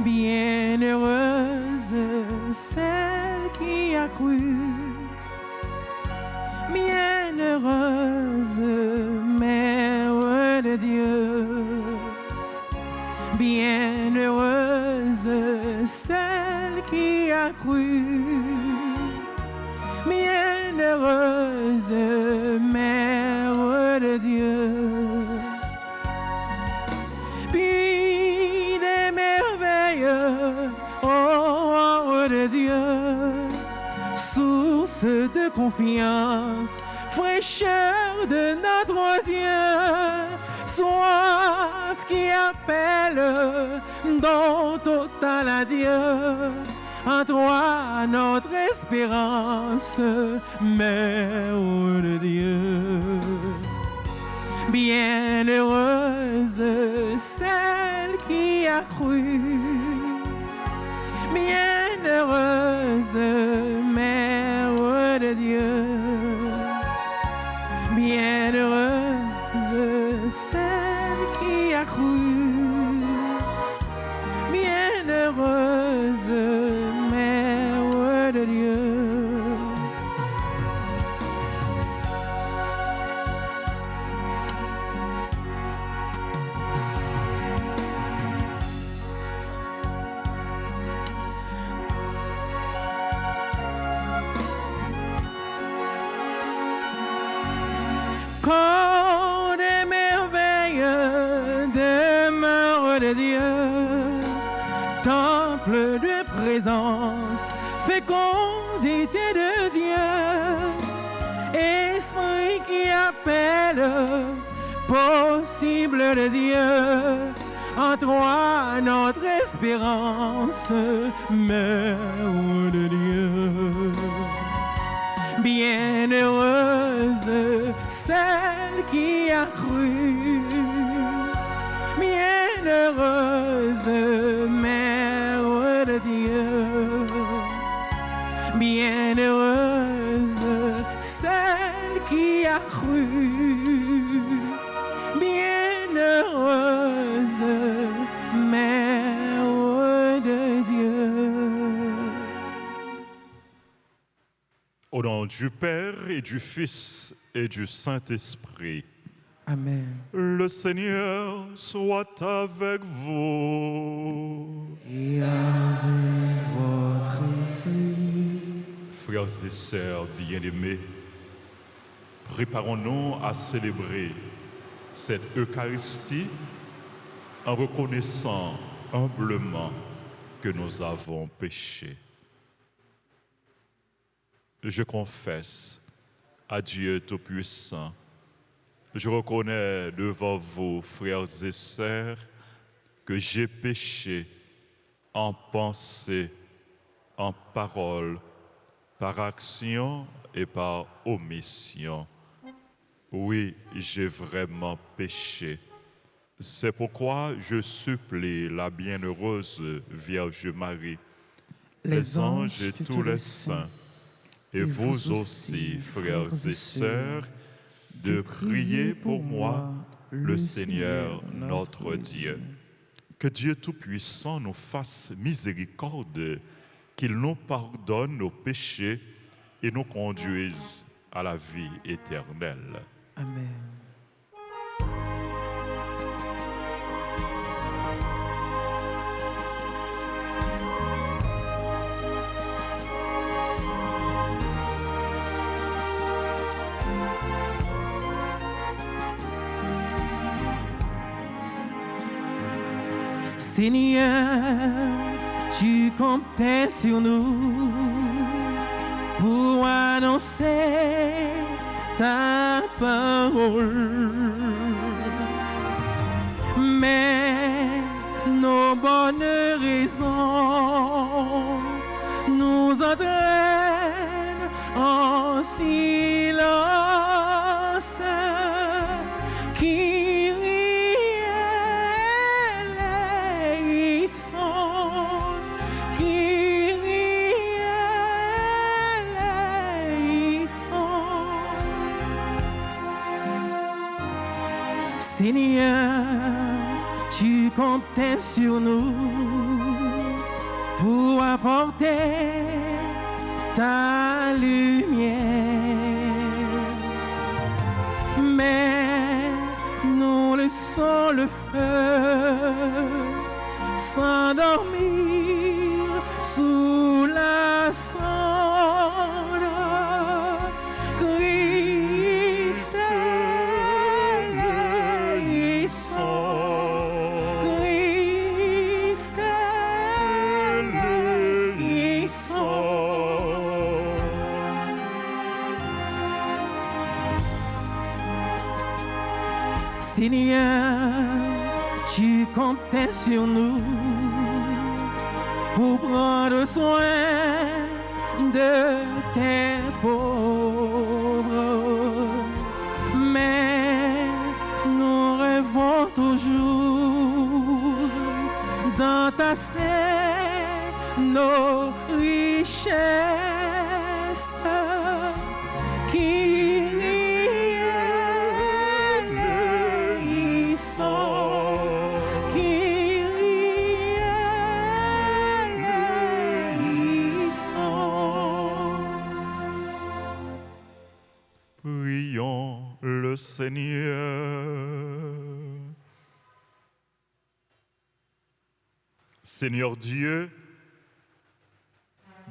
Bienheureuse celle qui a cru, bienheureuse Mère de Dieu, bienheureuse celle qui a cru, bienheureuse Mère de Dieu. Puis des merveilles, oh de Dieu, source de confiance, fraîcheur de notre Dieu, soif qui appelle dans total adieu. En toi notre espérance, Mère de Dieu. Bienheureuse celle qui a cru, bienheureuse Mère de Dieu, bienheureuse celle qui a cru, bienheureuse Mère de Dieu. Quand des merveilles demeurent de Dieu, temple de présence, fécondité de Dieu, esprit qui appelle, possible de Dieu, en toi notre espérance, Mère de Dieu. Bienheureuse celle qui a cru, bienheureuse Mère de Dieu, bienheureuse celle qui a cru, bienheureuse Mère de Dieu. Au nom du Père et du Fils et du Saint-Esprit. Amen. Le Seigneur soit avec vous. Et avec votre esprit. Frères et sœurs bien-aimés, préparons-nous à célébrer cette Eucharistie en reconnaissant humblement que nous avons péché. Je confesse à Dieu Tout-Puissant, je reconnais devant vous, frères et sœurs, que j'ai péché en pensée, en parole, par action et par omission. Oui, j'ai vraiment péché. C'est pourquoi je supplie la bienheureuse Vierge Marie, les anges et tous les saints, et vous aussi, frères et sœurs, de prier pour moi, le Seigneur notre Dieu. Que Dieu Tout-Puissant nous fasse miséricorde, qu'il nous pardonne nos péchés et nous conduise à la vie éternelle. Amen. Seigneur, tu comptais sur nous pour annoncer ta parole. Mais nos bonnes raisons nous entraînent en silence qui Seigneur, tu comptais sur nous pour apporter ta lumière. Mais nous laissons le feu s'endormir sous la cendre. Christ est l'essence. Christ est l'essence. Seigneur, tu comptais sur nous pour prendre soin de tes pauvres. Mais nous rêvons toujours dans ta scène nos richesses qui Seigneur. Seigneur Dieu,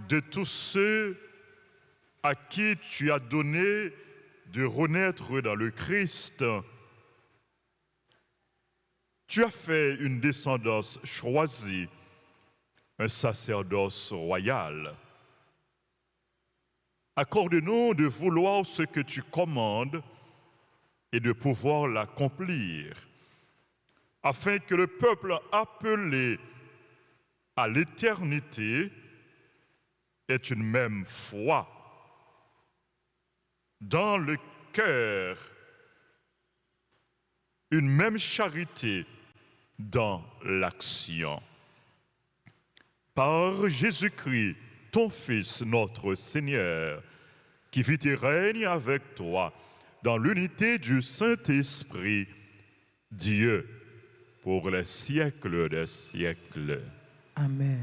de tous ceux à qui tu as donné de renaître dans le Christ, tu as fait une descendance choisie, un sacerdoce royal. Accorde-nous de vouloir ce que tu commandes et de pouvoir l'accomplir, afin que le peuple appelé à l'éternité ait une même foi dans le cœur, une même charité dans l'action. Par Jésus-Christ, ton Fils, notre Seigneur, qui vit et règne avec toi dans l'unité du Saint-Esprit, Dieu, pour les siècles des siècles. Amen.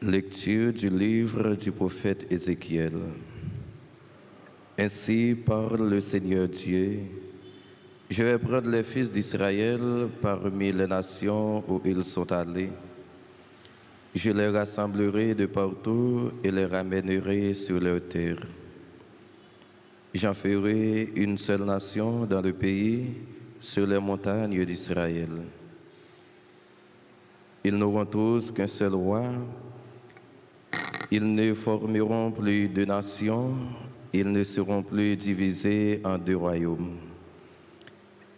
Lecture du livre du prophète Ézéchiel. Ainsi parle le Seigneur Dieu, je vais prendre les fils d'Israël parmi les nations où ils sont allés. Je les rassemblerai de partout et les ramènerai sur leur terre. J'en ferai une seule nation dans le pays, sur les montagnes d'Israël. Ils n'auront tous qu'un seul roi. Ils ne formeront plus de nations, ils ne seront plus divisés en deux royaumes.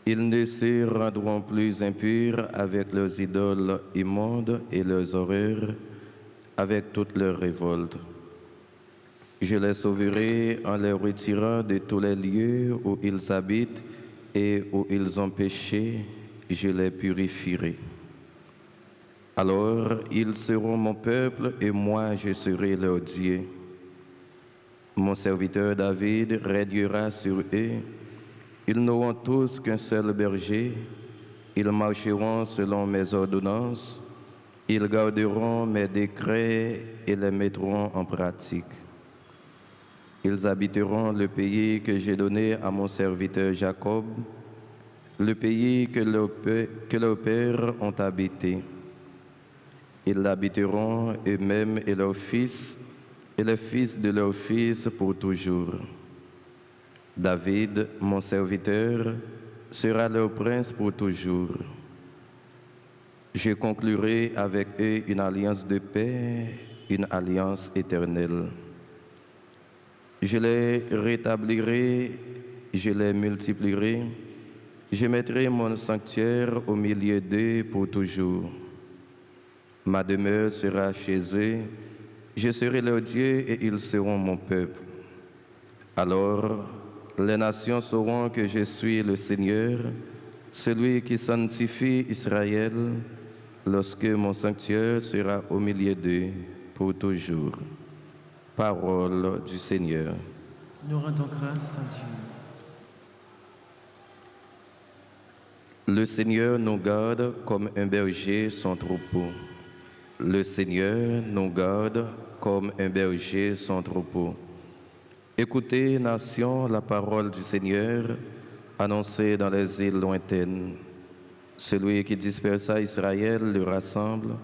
Ils ne se rendront plus impurs avec leurs idoles immondes et leurs horreurs, avec toutes leurs révoltes. Je les sauverai en les retirant de tous les lieux où ils habitent et où ils ont péché, je les purifierai. Alors ils seront mon peuple et moi je serai leur Dieu. Mon serviteur David régnera sur eux. Ils n'auront tous qu'un seul berger. Ils marcheront selon mes ordonnances. Ils garderont mes décrets et les mettront en pratique. Ils habiteront le pays que j'ai donné à mon serviteur Jacob, le pays que leurs pères ont habité. Ils l'habiteront eux-mêmes et leurs fils, et les fils de leurs fils pour toujours. David, mon serviteur, sera leur prince pour toujours. Je conclurai avec eux une alliance de paix, une alliance éternelle. Je les rétablirai, je les multiplierai, je mettrai mon sanctuaire au milieu d'eux pour toujours. Ma demeure sera chez eux, je serai leur Dieu et ils seront mon peuple. Alors Les nations sauront que je suis le Seigneur, celui qui sanctifie Israël, lorsque mon sanctuaire sera au milieu d'eux pour toujours. Parole du Seigneur. Nous rendons grâce à Dieu. Le Seigneur nous garde comme un berger son troupeau. Le Seigneur nous garde comme un berger son troupeau. Écoutez, nations, la parole du Seigneur, annoncée dans les îles lointaines. Celui qui dispersa Israël le rassemble,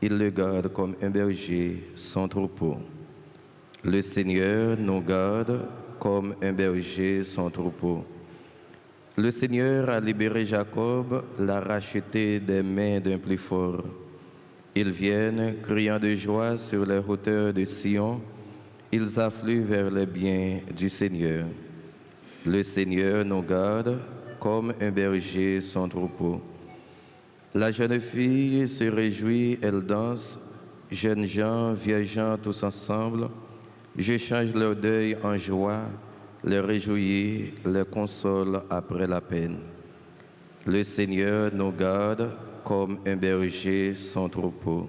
il le garde comme un berger son troupeau. Le Seigneur nous garde comme un berger son troupeau. Le Seigneur a libéré Jacob, l'a racheté des mains d'un plus fort. Ils viennent, criant de joie sur les hauteurs de Sion, ils affluent vers les biens du Seigneur. Le Seigneur nous garde comme un berger son troupeau. La jeune fille se réjouit, elle danse, jeunes gens, vieilles gens tous ensemble. Je change leur deuil en joie, les réjouis, les console après la peine. Le Seigneur nous garde comme un berger son troupeau.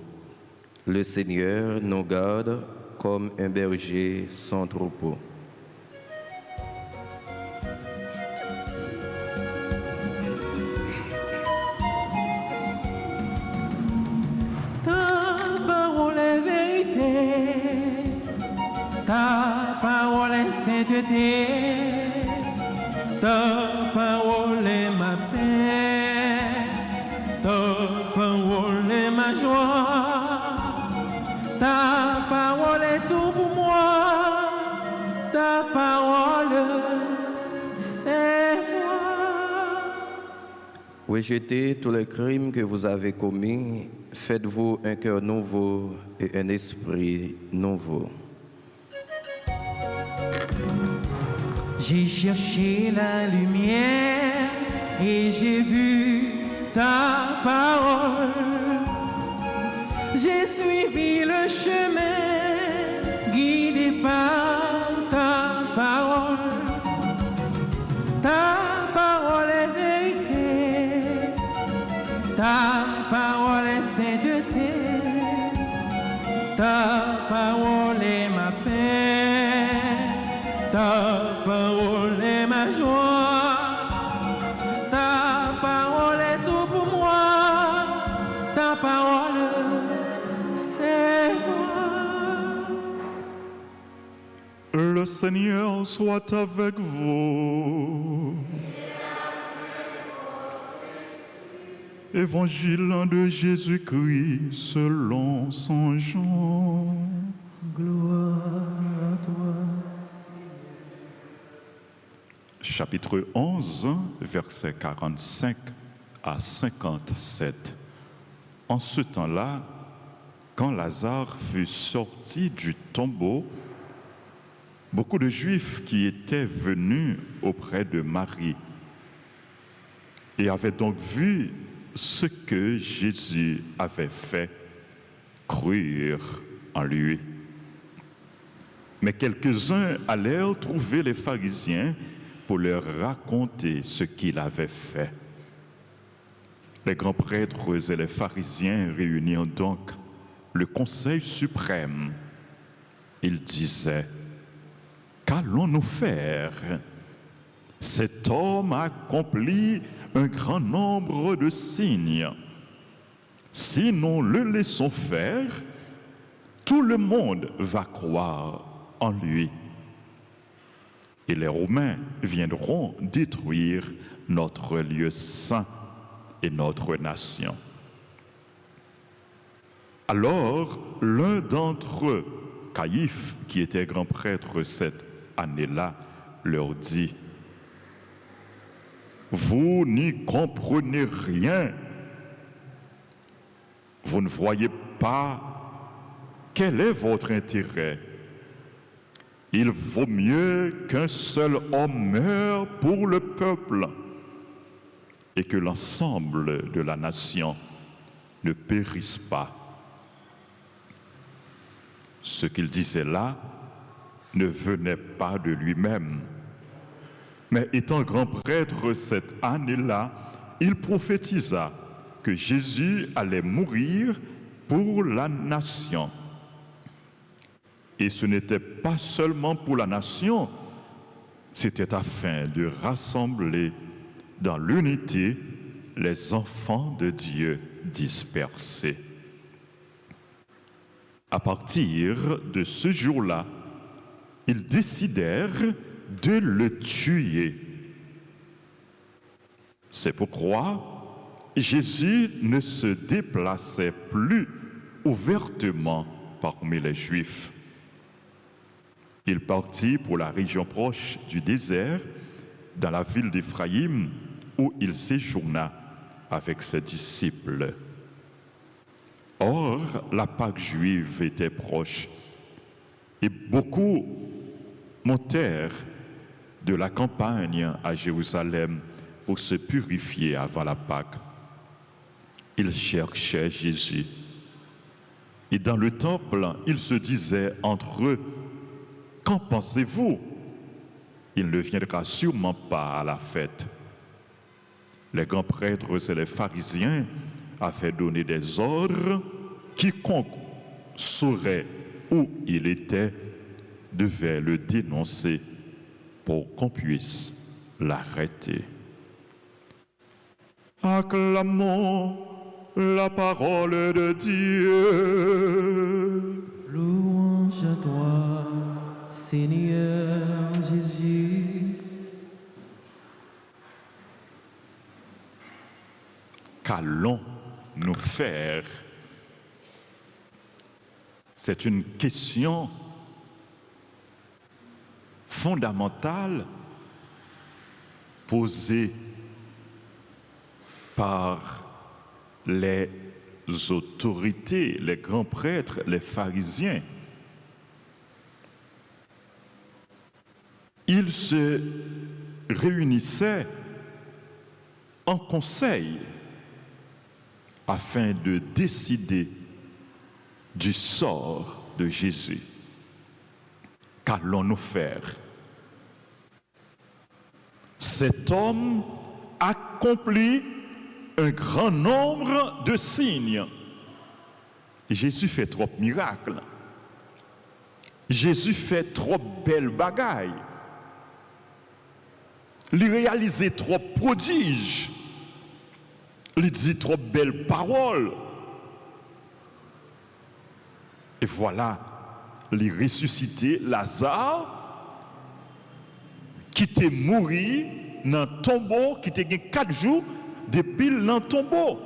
Le Seigneur nous garde comme un berger son troupeau. Ta parole est vérité, ta parole est sainteté, ta parole est ma paix, ta parole est ma joie, ta parole est tout pour moi, ta parole c'est toi. Rejetez tous les crimes que vous avez commis, faites-vous un cœur nouveau et un esprit nouveau. J'ai cherché la lumière et j'ai vu ta parole. J'ai suivi le chemin guidé par ta parole. Ta parole est vérité, ta parole est sainteté, ta parole est ma paix, ta parole est ma joie, ta parole est tout pour moi, ta parole c'est toi. Le Seigneur soit avec vous. Évangile de Jésus-Christ selon Saint Jean. Gloire à toi. Chapitre 11, versets 45 à 57. En ce temps-là, quand Lazare fut sorti du tombeau, beaucoup de Juifs qui étaient venus auprès de Marie et avaient donc vu ce que Jésus avait fait, crurent en lui. Mais quelques-uns allèrent trouver les pharisiens pour leur raconter ce qu'il avait fait. Les grands prêtres et les pharisiens réunirent donc le Conseil suprême. Ils disaient: qu'allons-nous faire? Cet homme a accompli un grand nombre de signes. Si nous le laissons faire, tout le monde va croire en lui. Et les Romains viendront détruire notre lieu saint et notre nation. Alors, l'un d'entre eux, Caïphe, qui était grand prêtre cette année-là, leur dit: vous n'y comprenez rien. Vous ne voyez pas quel est votre intérêt. Il vaut mieux qu'un seul homme meure pour le peuple et que l'ensemble de la nation ne périsse pas. Ce qu'il disait là ne venait pas de lui-même, Mais étant grand prêtre cette année-là, il prophétisa que Jésus allait mourir pour la nation. Et ce n'était pas seulement pour la nation, c'était afin de rassembler dans l'unité les enfants de Dieu dispersés. À partir de ce jour-là, ils décidèrent de le tuer. C'est pourquoi Jésus ne se déplaçait plus ouvertement parmi les Juifs. Il partit pour la région proche du désert, dans la ville d'Éphraïm, où il séjourna avec ses disciples. Or, la Pâque juive était proche, et beaucoup montèrent de la campagne à Jérusalem pour se purifier avant la Pâque. Ils cherchaient Jésus. Et dans le temple, ils se disaient entre eux, « Qu'en pensez-vous ? Il ne viendra sûrement pas à la fête. » Les grands prêtres et les pharisiens avaient donné des ordres. Quiconque saurait où il était devait le dénoncer pour qu'on puisse l'arrêter. Acclamons la parole de Dieu. Louange à toi, Seigneur Jésus. Qu'allons-nous faire? C'est une question fondamentale posée par les autorités, les grands prêtres, les pharisiens. Ils se réunissaient en conseil afin de décider du sort de Jésus. Qu'allons-nous faire? Cet homme accomplit un grand nombre de signes. Jésus fait trop de miracles. Jésus fait trop de belles bagailles. Il réalise trop de prodiges. Il dit trop de belles paroles. Et voilà, il ressuscité Lazare, qui était mort dans un tombeau, qui était 4 jours depuis dans le tombeau.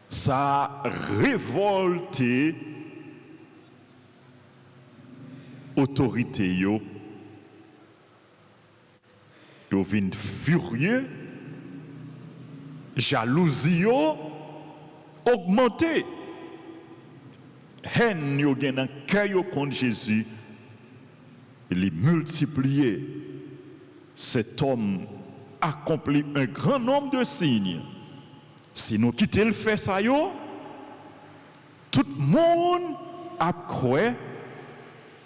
Ça a révolté l'autorité. Ils viennent furieux, jalousie augmentée. Haine yo gen dans cœur contre Jésus, il est multiplié. Cet homme accomplit un grand nombre de signes. Si nous quittons le fait ça yo, tout le monde a cru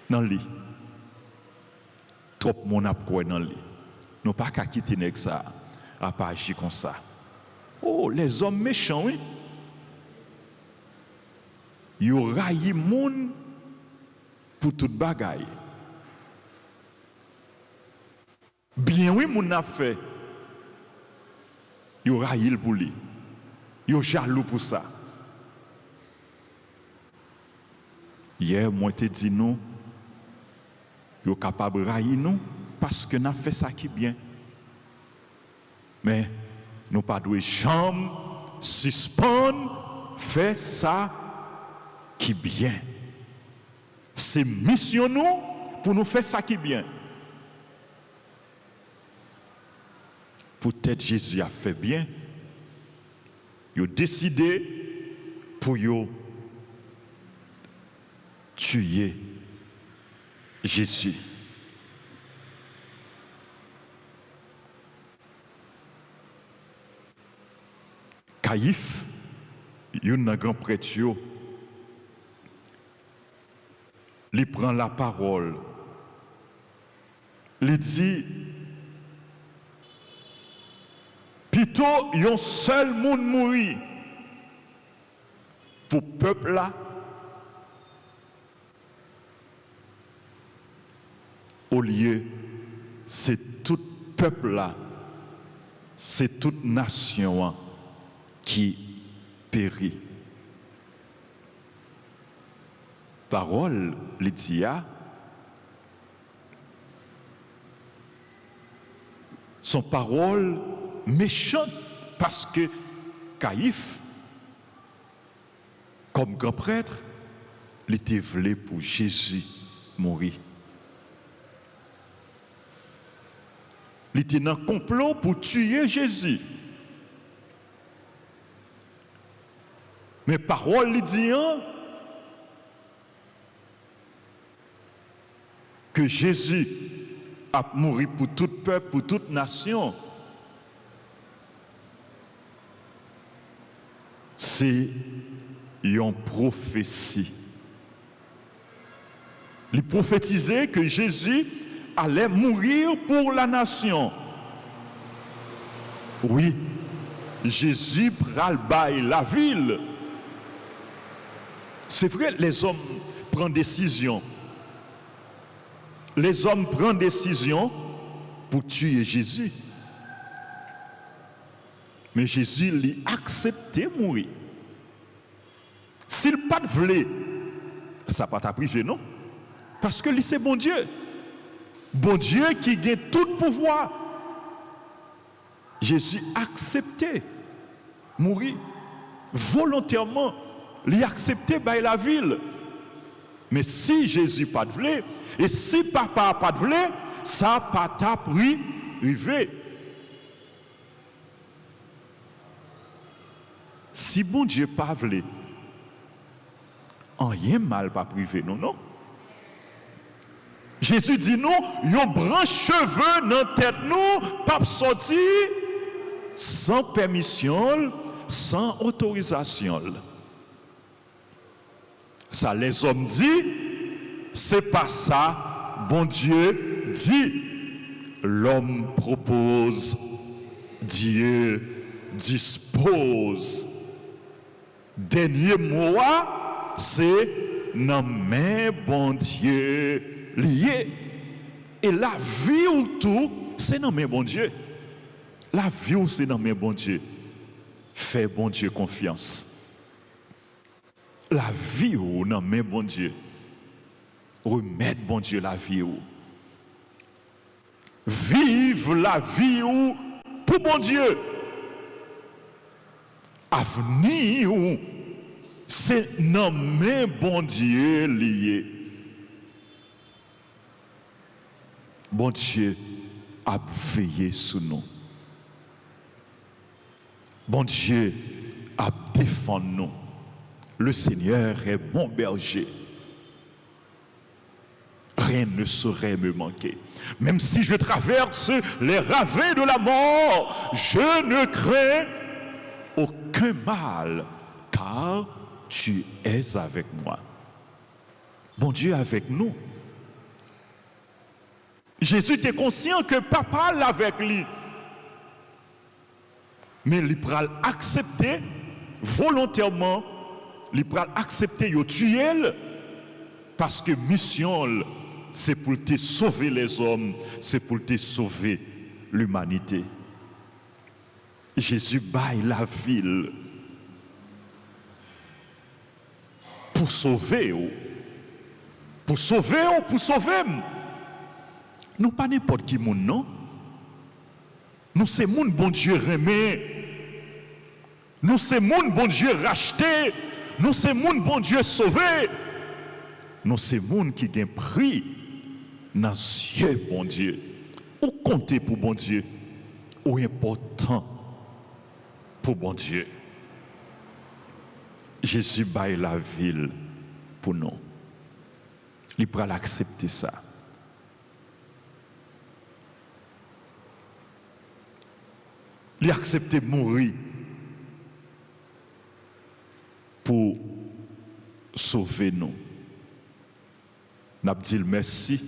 dans lui. Tout le monde a cru dans lui. Nous pas qu'à quitter nèg ça, à pas agir comme ça. Oh, les hommes méchants, oui. Yo rayi moun pour toute bagaille. Bien oui moun a fait. Yo rayi pour lui. Yo jaloux pour ça. Hier moi te dit nous yo capable rayi nous parce que n'a fait ça qui bien. Mais nous pas doué jamais suspendre fait ça qui bien. C'est mission nous pour nous faire ça qui bien. Peut-être Jésus a fait bien. Il a décidé pour tuer Jésus. Caïphe, un grand prêtre, il prend la parole. il dit, plutôt, un seul monde mourir pour le peuple là, au lieu, c'est tout peuple là, c'est toute nation qui périt. Parole, Lydia, son parole méchante parce que Caïphe, comme grand prêtre, il était voulu pour Jésus mourir. Il était dans un complot pour tuer Jésus. Mais parole lui dit que Jésus a mouru pour tout peuple, pour toute nation. C'est une prophétie. Il prophétisait que Jésus allait mourir pour la nation. Oui, Jésus pral bail la ville. C'est vrai, les hommes prennent décision. Les hommes prennent décision pour tuer Jésus. Mais Jésus l'a accepté mourir. S'il pas voulu, ça pas t'a privé, non? Parce que lui c'est bon Dieu. Bon Dieu qui gagne tout pouvoir. Jésus accepté mourir volontairement. Il a accepté par la ville. Mais si Jésus pas voulu, et si papa pas voulu, ça pas t'a privé. Si bon Dieu pas voulu, rien mal pas privé, non, non. Jésus dit nous, yon branche cheveux dans la tête nous, pas sorti sans permission, sans autorisation. Ça, les hommes disent, c'est pas ça, bon Dieu dit. L'homme propose, Dieu dispose. Dernier mot, c'est non mais bon Dieu lié. Et la vie ou tout, c'est non mais bon Dieu. La vie ou c'est non mais bon Dieu. Fais bon Dieu confiance. La vie ou non mais bon Dieu. Remettre bon Dieu la vie ou. Vive la vie ou pour bon Dieu. Avenir ou c'est non mais bon Dieu lié. Bon Dieu a veillé sur nous. Bon Dieu a défendu nous. Le Seigneur est mon berger. Rien ne saurait me manquer. Même si je traverse les ravins de la mort, je ne crains aucun mal, car tu es avec moi. Bon Dieu est avec nous. Jésus était conscient que papa l'avait avec lui. Mais il pral accepter volontairement, il pral accepter de tuer parce que mission c'est pour te sauver les hommes, c'est pour te sauver l'humanité. Jésus baille la ville pour sauver. Pour sauver. Nous pas n'importe qui monde, non? Nous c'est monde bon Dieu remet. Nous c'est monde bon Dieu racheté. Nous c'est monde bon Dieu sauvé. Nous c'est monde qui gagne prix dans les yeux bon Dieu. Ou compter pour bon Dieu, ou important pour bon Dieu. Jésus baille la ville pour nous. Il pourra l'accepter ça. Il a accepté de mourir pour sauver nous. Nous avons dit merci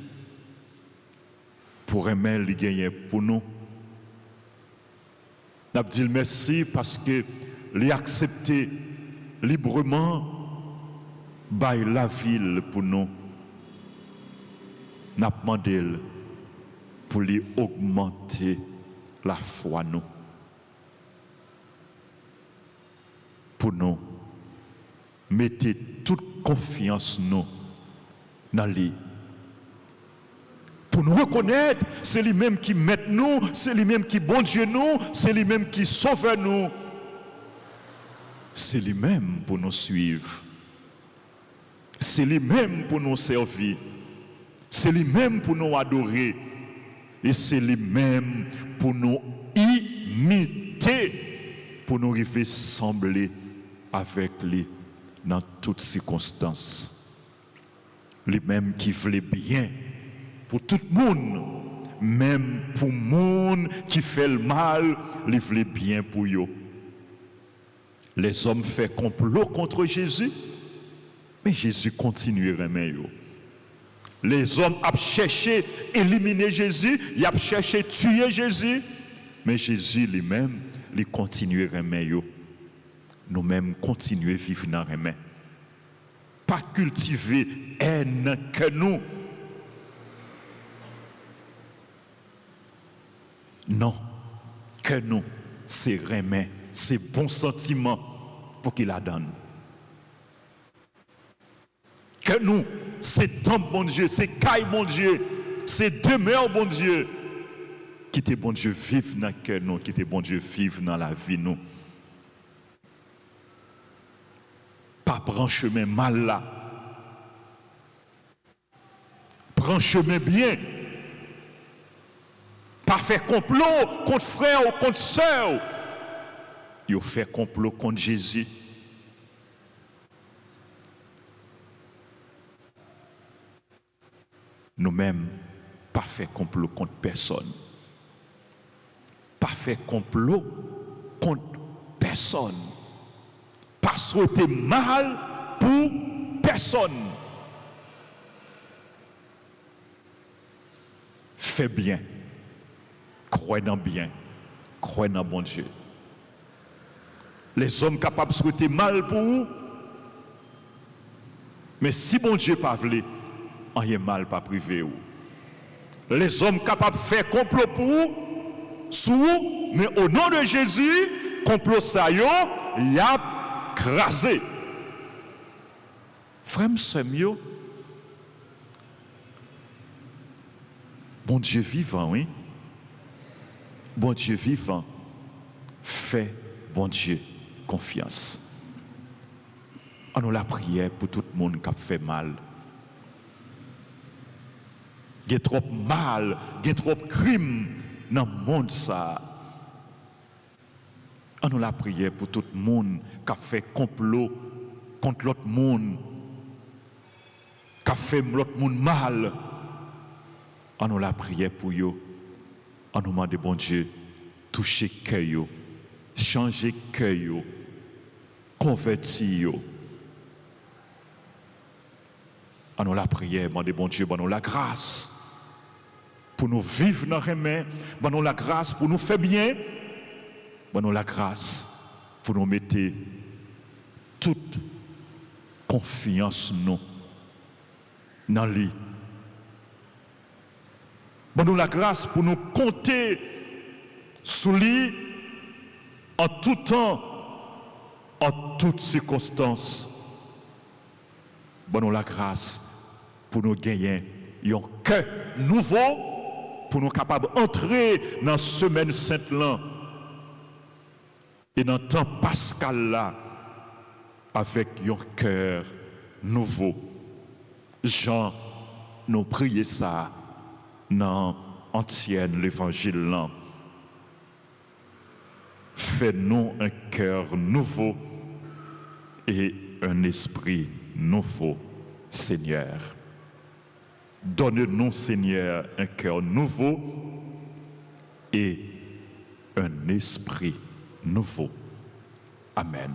pour aimer les gagner pour nous. Nous dit merci parce que les accepter librement by la ville pour nous. Nous demandé pour lui augmenter la foi nous. Pour nous, mettez toute confiance nous dans lui. Pour nous reconnaître, c'est lui-même qui met nous, c'est lui-même qui bon Dieu nous, c'est lui-même qui sauve nous. C'est lui-même pour nous suivre. C'est lui-même pour nous servir. C'est lui-même pour nous adorer. Et c'est lui-même pour nous imiter, pour nous arriver sembler avec lui dans toutes circonstances. Lui-même qui voulait bien pour tout le monde, même pour le monde qui fait le mal, il voulait bien pour eux. Les hommes font complot contre Jésus, mais Jésus continue à aimer eux. Les hommes ont cherché à éliminer Jésus, ils ont cherché à tuer Jésus, mais Jésus lui-même, il continue à aimer eux. Nous-mêmes continuons à vivre dans le mains. Pas cultiver haine que nous. Non, que nous, c'est remet, c'est bon sentiment pour qu'il la donne. Que nous, c'est temps bon Dieu, c'est caille bon Dieu, c'est demeure bon Dieu. Qui te bon Dieu vive dans le cœur nous, qui te bon Dieu vive dans la vie nous. Pas prendre chemin mal là. Prends chemin bien. Pas faire complot contre frère ou contre sœur. Il fait complot contre Jésus. Nous-mêmes, pas faire complot contre personne. Pas faire complot contre personne. Pas souhaiter mal pour personne. Fais bien. Crois dans bien. Crois dans bon Dieu. Les hommes capables de souhaiter mal pour vous. Mais si bon Dieu pas voulu, rien mal pas privé ou. Les hommes capables de faire complot pour vous, sous vous, mais au nom de Jésus, complot ça y a crasé. Frère Samuel, bon Dieu vivant, oui. Bon Dieu vivant, fait bon Dieu confiance. On nous la prière pour tout le monde qui a fait mal. Il y a trop mal, il y a trop crime dans le monde ça. On nous la prière pour tout le monde qui a fait complot contre l'autre monde, qui a fait l'autre monde mal. On nous la prière pour eux. On nous demande, bon Dieu, toucher cœur, changer cœur, convertir. On nous la prière, demande, bon Dieu, bon nous la grâce pour nous vivre dans les mains, bon nous la grâce pour nous faire bien, bon nous la grâce pour nous mettre toute confiance nous dans lui. Bon nous la grâce pour nous compter sous lui en tout temps, en toutes circonstances. Bon nous la grâce pour nous gagner un cœur nouveau, pour nous capables d'entrer dans la semaine sainte là et dans le temps pascal là avec un cœur nouveau. Jean nous priait ça dans Antienne l'évangile là. Fais-nous un cœur nouveau et un esprit nouveau, Seigneur. Donne-nous, Seigneur, un cœur nouveau et un esprit nouveau. Amen.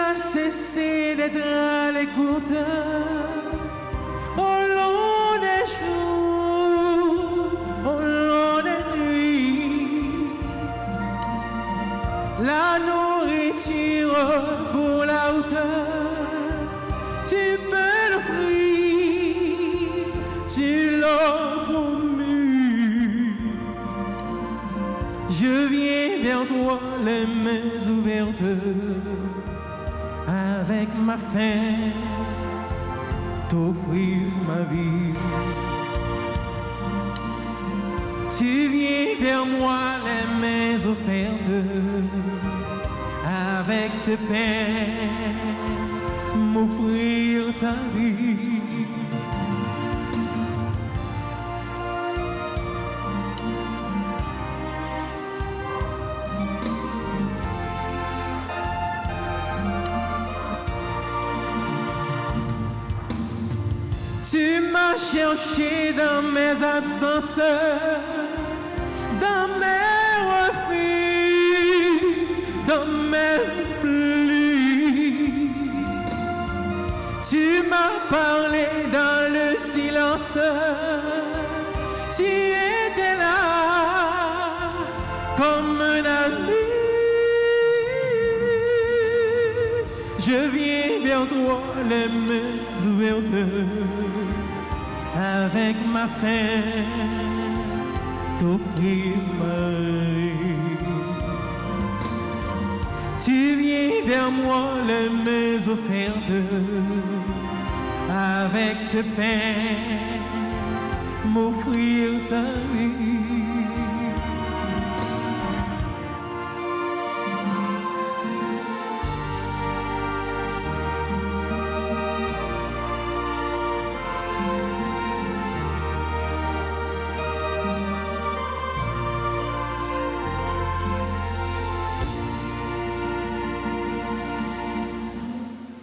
pas cesser d'être à l'écoute au long des jours, au long des nuits. La nourriture pour la hauteur, tu peux l'offrir, tu l'as promu. Je viens vers toi les mains ouvertes, avec ma faim, t'offrir ma vie. Tu viens vers moi les mains offertes, avec ce pain, m'offrir ta vie. Tu m'as cherché dans mes absences, dans mes refus, dans mes oublis. Tu m'as parlé dans le silence, tu étais là comme un ami. Je viens vers toi les mains ouvertes, avec ma faim, t'offrir ma vie. Tu viens vers moi les mains offertes, avec ce pain, m'offrir ta vie.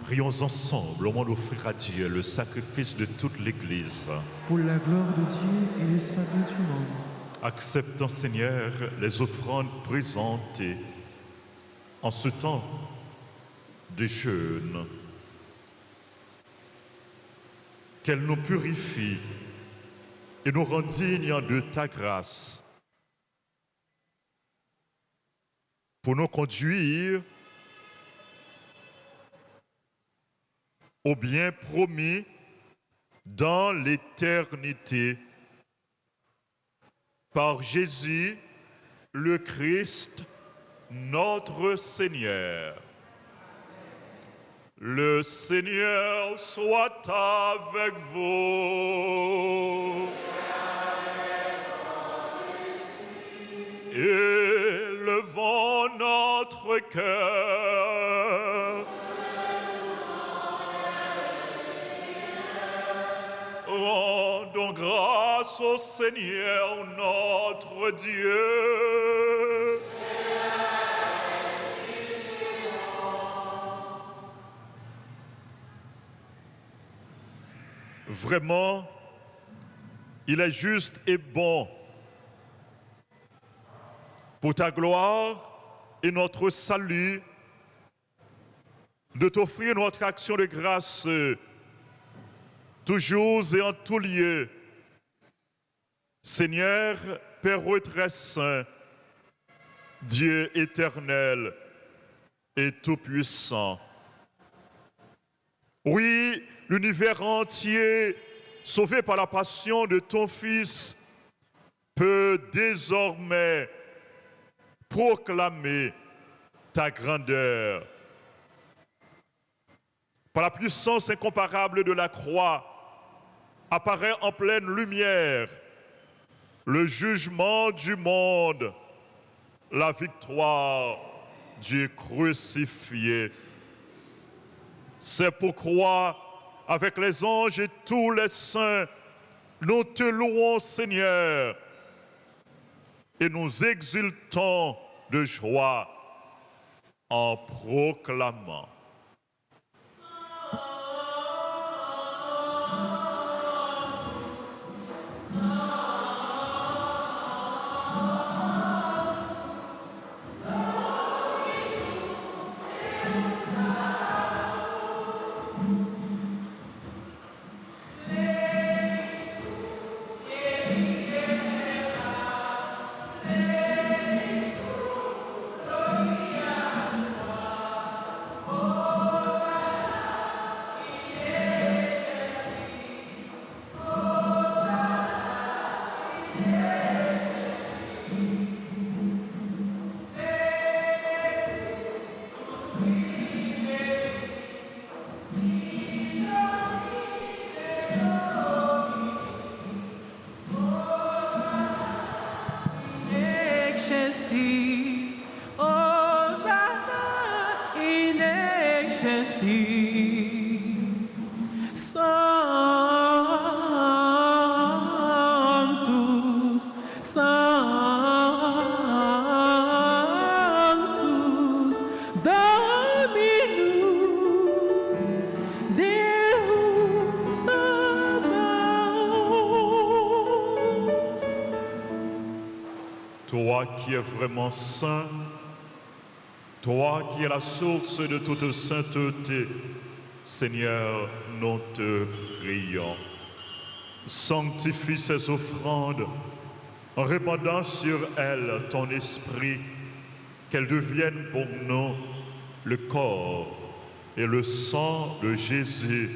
Prions ensemble au moment d'offrir à Dieu le sacrifice de toute l'Église. Pour la gloire de Dieu et le salut du monde. Acceptons, Seigneur, les offrandes présentées en ce temps de jeûne. Qu'elles nous purifient et nous rendent dignes de ta grâce pour nous conduire au bien promis dans l'éternité. Par Jésus, le Christ, notre Seigneur. Le Seigneur soit avec vous. Élevons notre cœur. Rendons grâce au Seigneur notre Dieu. Vraiment, il est juste et bon pour ta gloire et notre salut de t'offrir notre action de grâce toujours et en tout lieu. Seigneur, Père très saint, Dieu éternel et tout-puissant. Oui, l'univers entier, sauvé par la passion de ton Fils, peut désormais proclamer ta grandeur. Par la puissance incomparable de la croix, apparaît en pleine lumière le jugement du monde, la victoire du crucifié. C'est pourquoi, avec les anges et tous les saints, nous te louons, Seigneur, et nous exultons de joie en proclamant. Sanctus, Sanctus, Dominus, Deus Sabaoth. Toi qui es vraiment saint, toi qui es la source de toute sainteté, Seigneur, nous te prions. Sanctifie ces offrandes en répandant sur elles ton esprit, qu'elles deviennent pour nous le corps et le sang de Jésus,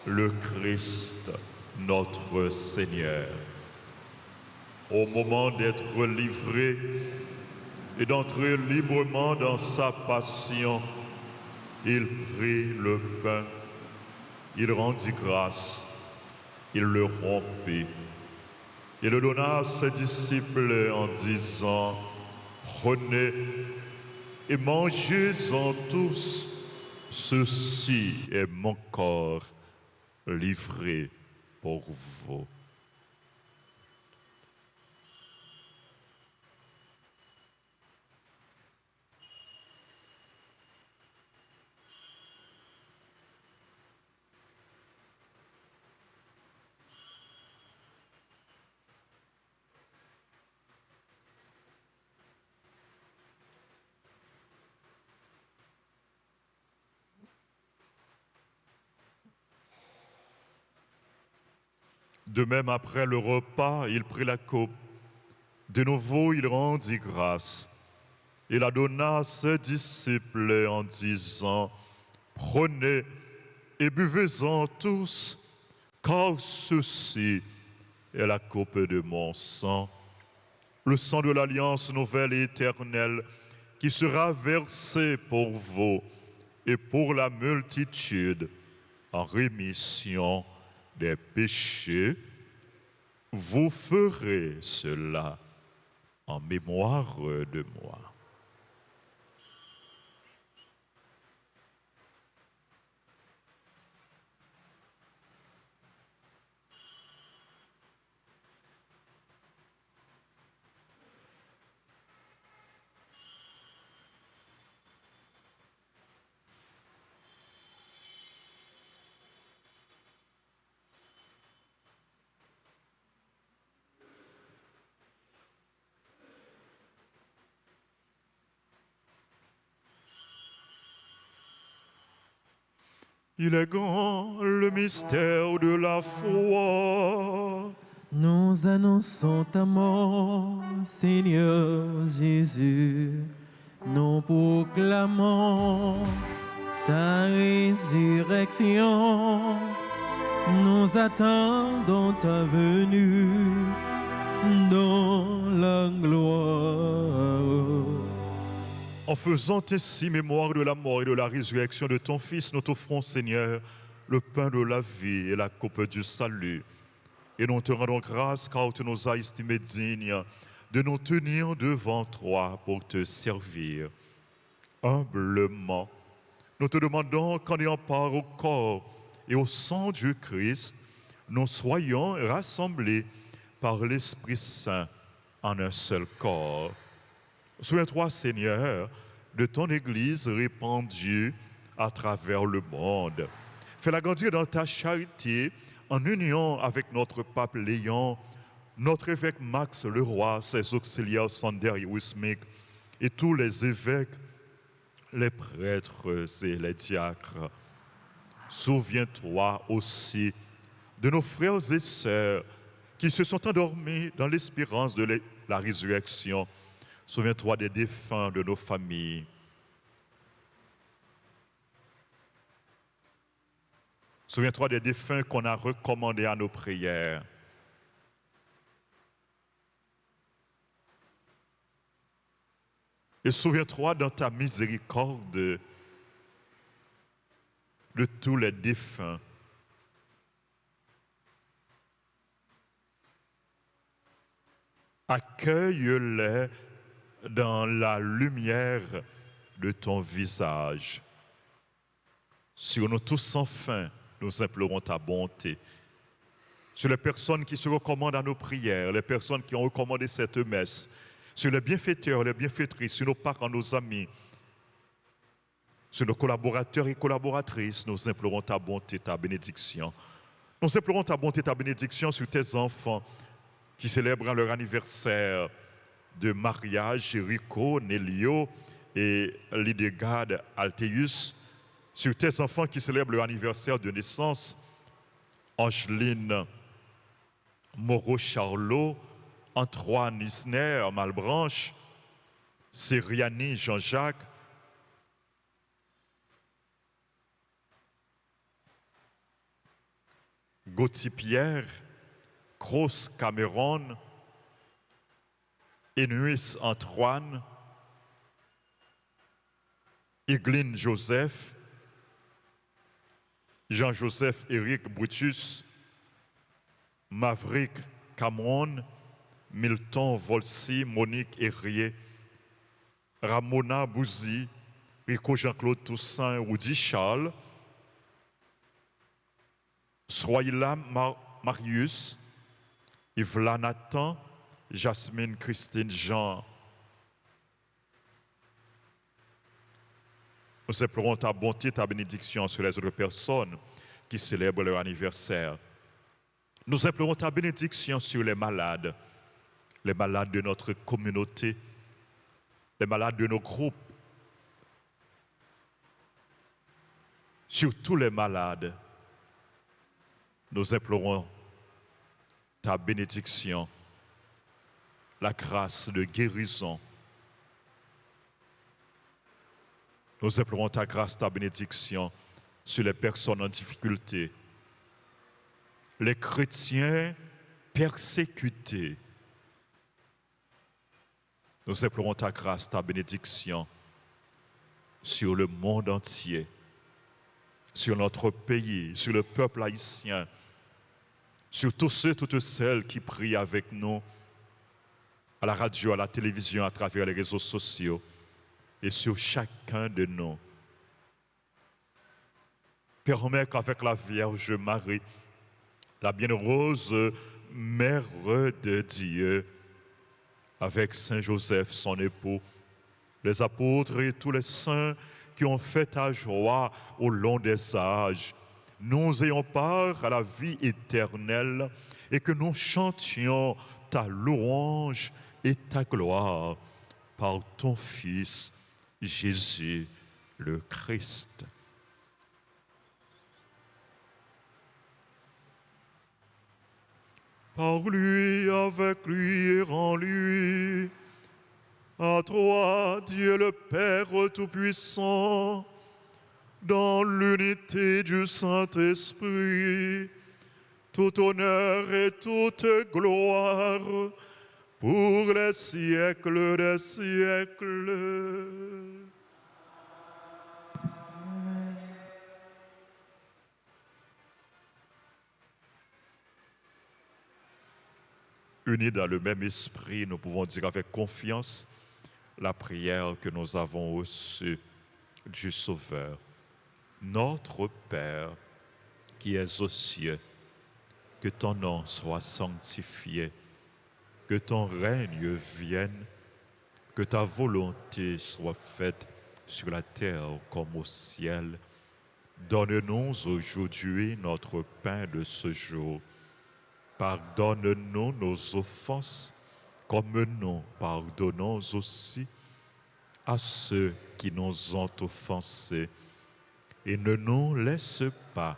le Christ, notre Seigneur. Au moment d'être livré et d'entrer librement dans sa passion, il prit le pain, il rendit grâce, il le rompit, et le donna à ses disciples en disant, prenez et mangez-en tous, ceci est mon corps livré pour vous. De même, après le repas, il prit la coupe. De nouveau, il rendit grâce. Il la donna à ses disciples en disant, prenez et buvez-en tous, car ceci est la coupe de mon sang, le sang de l'alliance nouvelle et éternelle, qui sera versé pour vous et pour la multitude en rémission des péchés. Vous ferez cela en mémoire de moi. Il est grand le mystère de la foi. Nous annonçons ta mort, Seigneur Jésus. Nous proclamons ta résurrection. Nous attendons ta venue dans la gloire. En faisant ainsi mémoire de la mort et de la résurrection de ton Fils, nous t'offrons, Seigneur, le pain de la vie et la coupe du salut. Et nous te rendons grâce car tu nous as estimés dignes de nous tenir devant toi pour te servir. Humblement, nous te demandons qu'en ayant part au corps et au sang du Christ, nous soyons rassemblés par l'Esprit Saint en un seul corps. Souviens-toi, Seigneur, de ton Église répandue à travers le monde. Fais-la grandir dans ta charité en union avec notre pape Léon, notre évêque Max Leroy, ses auxiliaires Sander et Wismik, et tous les évêques, les prêtres et les diacres. Souviens-toi aussi de nos frères et sœurs qui se sont endormis dans l'espérance de la résurrection. Souviens-toi des défunts de nos familles. Souviens-toi des défunts qu'on a recommandés à nos prières. Et souviens-toi dans ta miséricorde de tous les défunts. Accueille-les dans la lumière de ton visage. Sur nous tous enfin, nous implorons ta bonté. Sur les personnes qui se recommandent à nos prières, les personnes qui ont recommandé cette messe, sur les bienfaiteurs, les bienfaitrices, sur nos parents, nos amis, sur nos collaborateurs et collaboratrices, nous implorons ta bonté, ta bénédiction. Nous implorons ta bonté, ta bénédiction sur tes enfants qui célèbrent leur anniversaire de mariage, Rico, Nélio et Lidegard Alteus, sur tes enfants qui célèbrent leur anniversaire de naissance, Angeline Moreau-Charlot, Antoine Isner Malbranche, Sériani Jean-Jacques, Gauthier Pierre, Cross Cameron, Enuis Antoine, Igline Joseph, Jean-Joseph Éric Brutus, Maverick Cameron, Milton Volsi, Monique Herrier, Ramona Bouzy, Rico Jean-Claude Toussaint, Woody Charles, Soyla Marius, Yvla Nathan, Jasmine Christine Jean. Nous implorons ta bonté, ta bénédiction sur les autres personnes qui célèbrent leur anniversaire. Nous implorons ta bénédiction sur les malades de notre communauté, les malades de nos groupes, sur tous les malades. Nous implorons ta bénédiction, la grâce de guérison. Nous implorons ta grâce, ta bénédiction sur les personnes en difficulté, les chrétiens persécutés. Nous implorons ta grâce, ta bénédiction sur le monde entier, sur notre pays, sur le peuple haïtien, sur tous ceux, toutes celles qui prient avec nous à la radio, à la télévision, à travers les réseaux sociaux, et sur chacun de nous. Permets qu'avec la Vierge Marie, la bienheureuse Mère de Dieu, avec Saint Joseph, son époux, les apôtres et tous les saints qui ont fait ta joie au long des âges, nous ayons part à la vie éternelle et que nous chantions ta louange et ta gloire par ton Fils, Jésus le Christ. Par lui, avec lui et en lui, à toi, Dieu le Père Tout-Puissant, dans l'unité du Saint-Esprit, tout honneur et toute gloire pour les siècles des siècles. Unis dans le même esprit, nous pouvons dire avec confiance la prière que nous avons reçue du Sauveur. Notre Père, qui es aux cieux, que ton nom soit sanctifié, que ton règne vienne, que ta volonté soit faite sur la terre comme au ciel. Donne-nous aujourd'hui notre pain de ce jour. Pardonne-nous nos offenses, comme nous pardonnons aussi à ceux qui nous ont offensés. Et ne nous laisse pas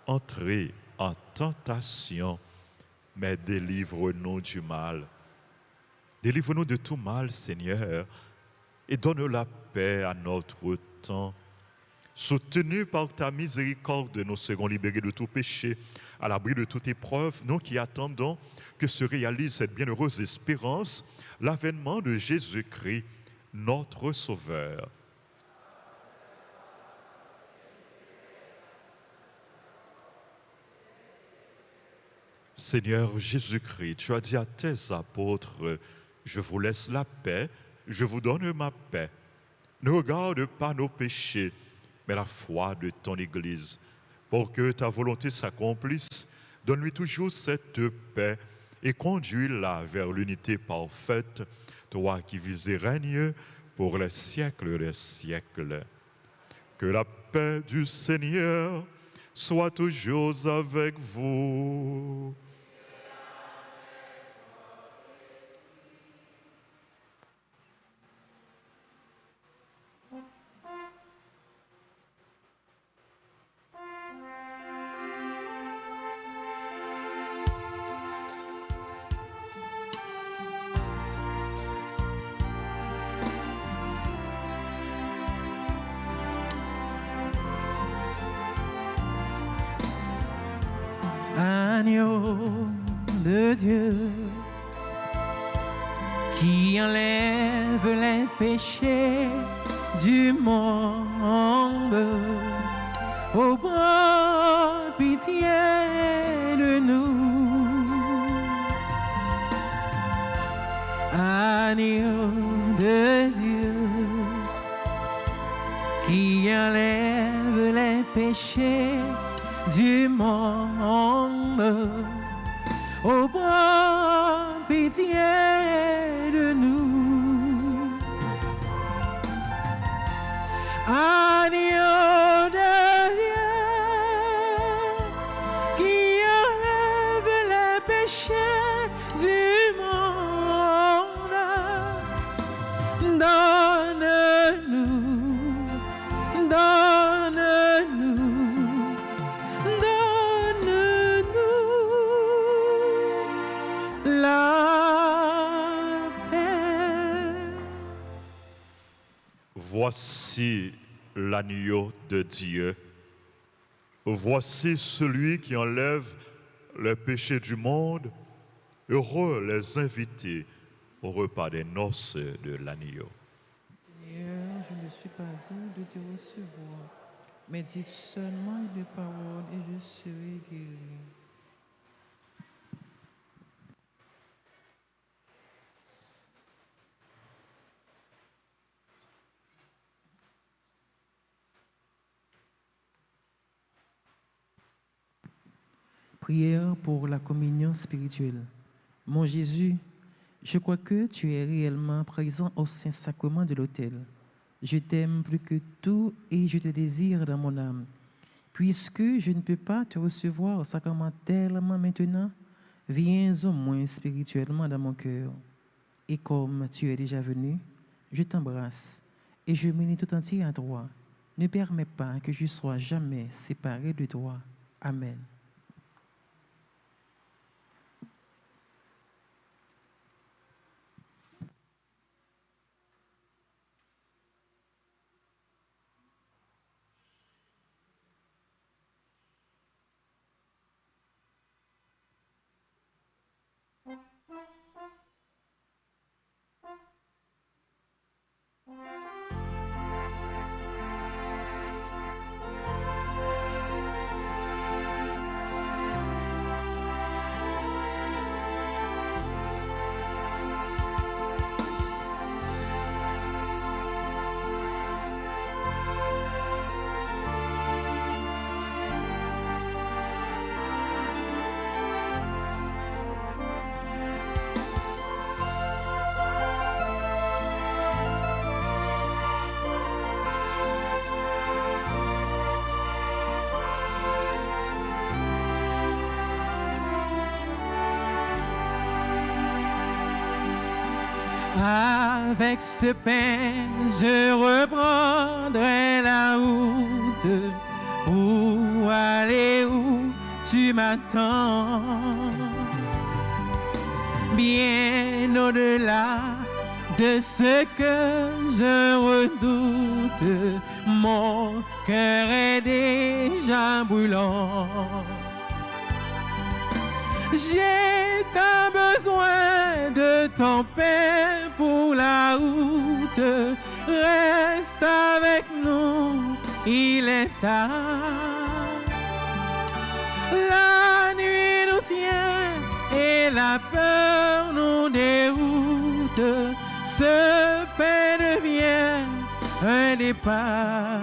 entrer en tentation, mais délivre-nous du mal. Délivre-nous de tout mal, Seigneur, et donne la paix à notre temps. Soutenus par ta miséricorde, nous serons libérés de tout péché, à l'abri de toute épreuve, nous qui attendons que se réalise cette bienheureuse espérance, l'avènement de Jésus-Christ, notre Sauveur. Seigneur Jésus-Christ, tu as dit à tes apôtres, je vous laisse la paix, je vous donne ma paix. Ne regarde pas nos péchés, mais la foi de ton Église. Pour que ta volonté s'accomplisse, donne-lui toujours cette paix et conduis-la vers l'unité parfaite, toi qui vis et règnes pour les siècles des siècles. Que la paix du Seigneur soit toujours avec vous. Agneau de Dieu qui enlève les péchés du monde, ô prends pitié de nous. Agneau de Dieu qui enlève les péchés du monde, ô prends pitié de nous. Agneau de Dieu qui enlève les péchés du monde, donne-nous, donne-nous la paix. Voici l'agneau de Dieu. Voici celui qui enlève les péchés du monde. Heureux les invités au repas des noces de l'agneau. Seigneur, je ne suis pas digne de te recevoir, mais dis seulement une parole et je serai guéri. Prière pour la communion spirituelle. Mon Jésus, je crois que tu es réellement présent au Saint-Sacrement de l'autel. Je t'aime plus que tout et je te désire dans mon âme. Puisque je ne peux pas te recevoir sacramentellement maintenant, viens au moins spirituellement dans mon cœur. Et comme tu es déjà venu, je t'embrasse et je m'unis tout entier à toi. Ne permets pas que je sois jamais séparé de toi. Amen. Avec ce pain, je reprendrai la route pour aller où tu m'attends. Bien au-delà de ce que je redoute, mon cœur est déjà brûlant. J'ai tant besoin de ton pain pour la route. Reste avec nous, il est tard. La nuit nous tient et la peur nous déroute. Ce pain devient un départ.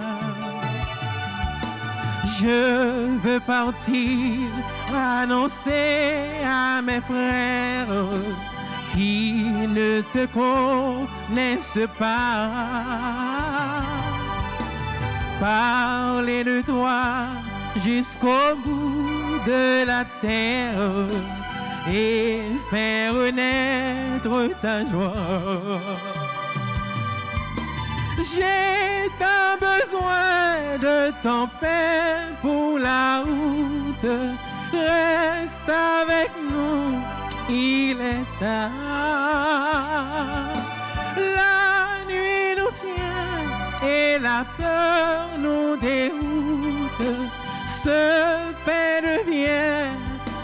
Je veux partir, annoncer à mes frères qui ne te connaissent pas. Parler de toi jusqu'au bout de la terre et faire naître ta joie. J'ai tant besoin de ton Père pour la route. Reste avec nous, il est tard. La nuit nous tient et la peur nous déroute. Ce paix devient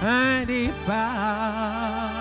un départ.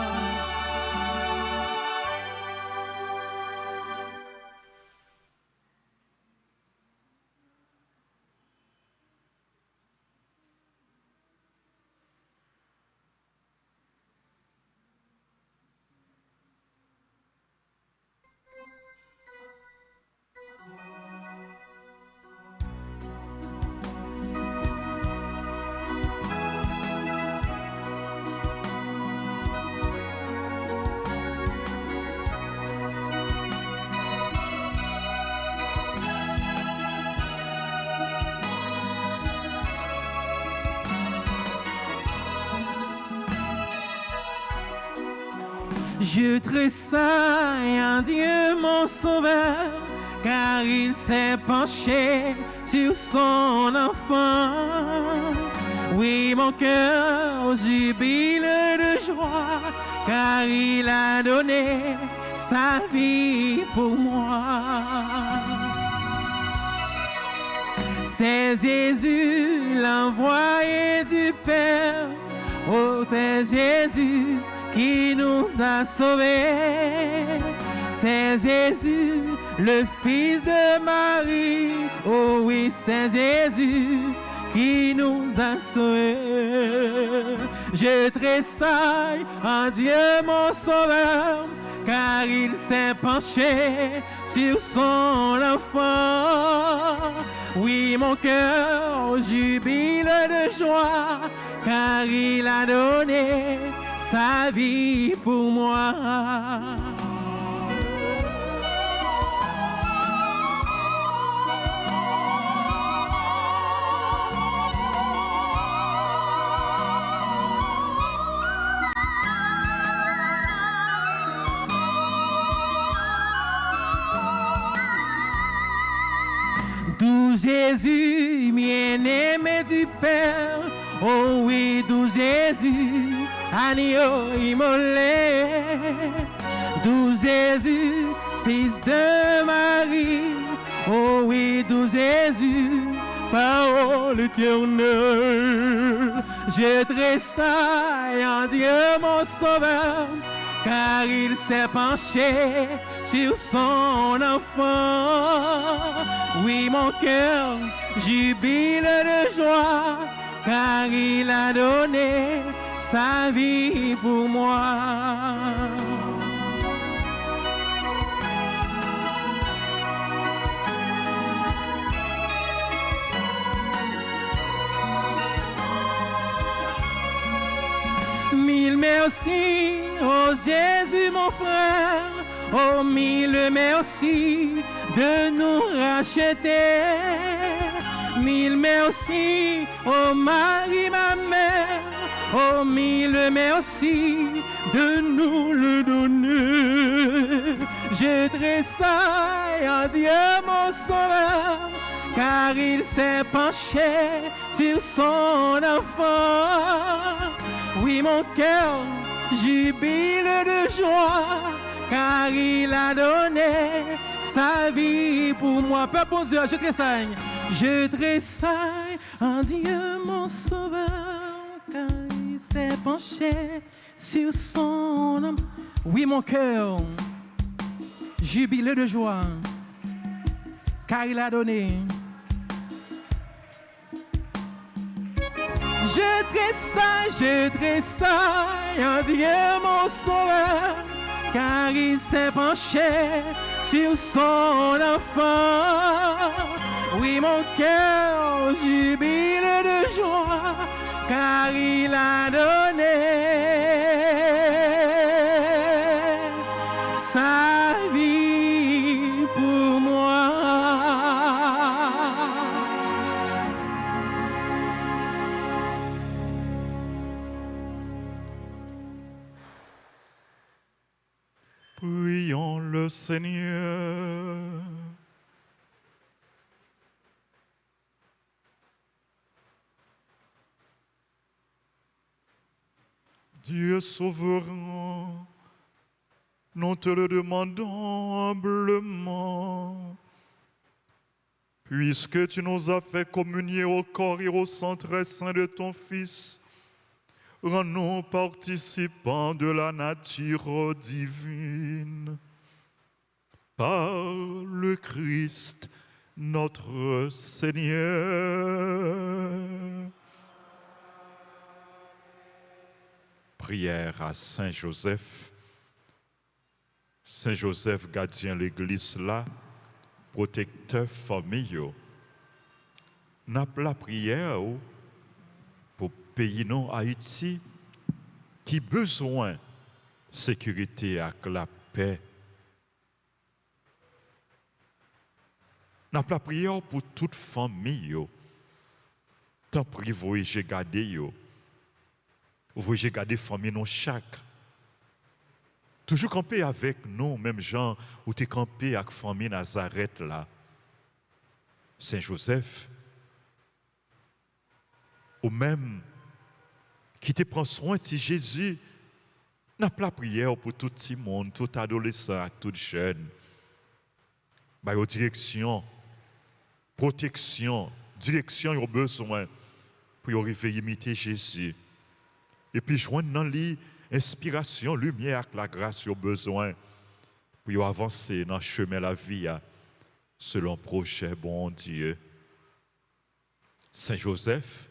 Je tressaille en Dieu mon sauveur, car il s'est penché sur son enfant. Oui, mon cœur jubile de joie, car il a donné sa vie pour moi. C'est Jésus, l'envoyé du Père. Oh, c'est Jésus qui nous a sauvés. C'est Jésus, le Fils de Marie. Oh oui, c'est Jésus qui nous a sauvés. Je tressaille en Dieu mon sauveur, car il s'est penché sur son enfant. Oui, mon cœur jubile de joie, car il a donné sa vie pour moi. Doux Jésus, bien-aimé du Père, oh oui, doux Jésus, agneau immolé. Doux Jésus, Fils de Marie, oh oui, doux Jésus, parole éternelle. Je tressaille en Dieu mon sauveur, car il s'est penché sur son enfant. Oui, mon cœur jubile de joie, car il a donné sa vie pour moi. Mille merci, oh Jésus mon frère, oh mille merci de nous racheter. Mille merci, oh Marie ma mère, oh mille merci de nous le donner. Je tressaille en Dieu mon sauveur, car il s'est penché sur son enfant. Oui, mon cœur jubile de joie, car il a donné sa vie pour moi. Père bon Dieu, je tressaille. Je tressaille en Dieu mon sauveur, car il s'est penché sur son âme. Oui, mon cœur jubile de joie, car il a donné. Je tressaille en Dieu mon sauveur, car il s'est penché sur son enfant. Oui, mon cœur jubile de joie, car il a donné sa vie pour moi. Prions le Seigneur. Dieu souverain, nous te le demandons humblement, puisque tu nous as fait communier au corps et au sang très saint de ton Fils, rends-nous participants de la nature divine. Par le Christ, notre Seigneur. Prière à Saint Joseph. Saint Joseph, gardien l'Église là, protecteur famille. N'a pas la prière pour pays non Haïti qui besoin de sécurité et la paix. N'a pas la prière pour toute famille. Tant pis, voyez garder voyez garder famille non chaque. Toujours camper avec nous, même gens où tu es campé avec famille Nazareth là. Saint Joseph, ou même qui te prend soin de Jésus, n'a pas la prière pour tout le monde, tout adolescent, tout jeune. Bah, direction, protection, direction, ils ont besoin pour arriver à imiter Jésus. Et puis joindre dans lui inspiration, lumière, la grâce, ils ont besoin pour avancer dans le chemin de la vie selon le projet bon Dieu. Saint Joseph,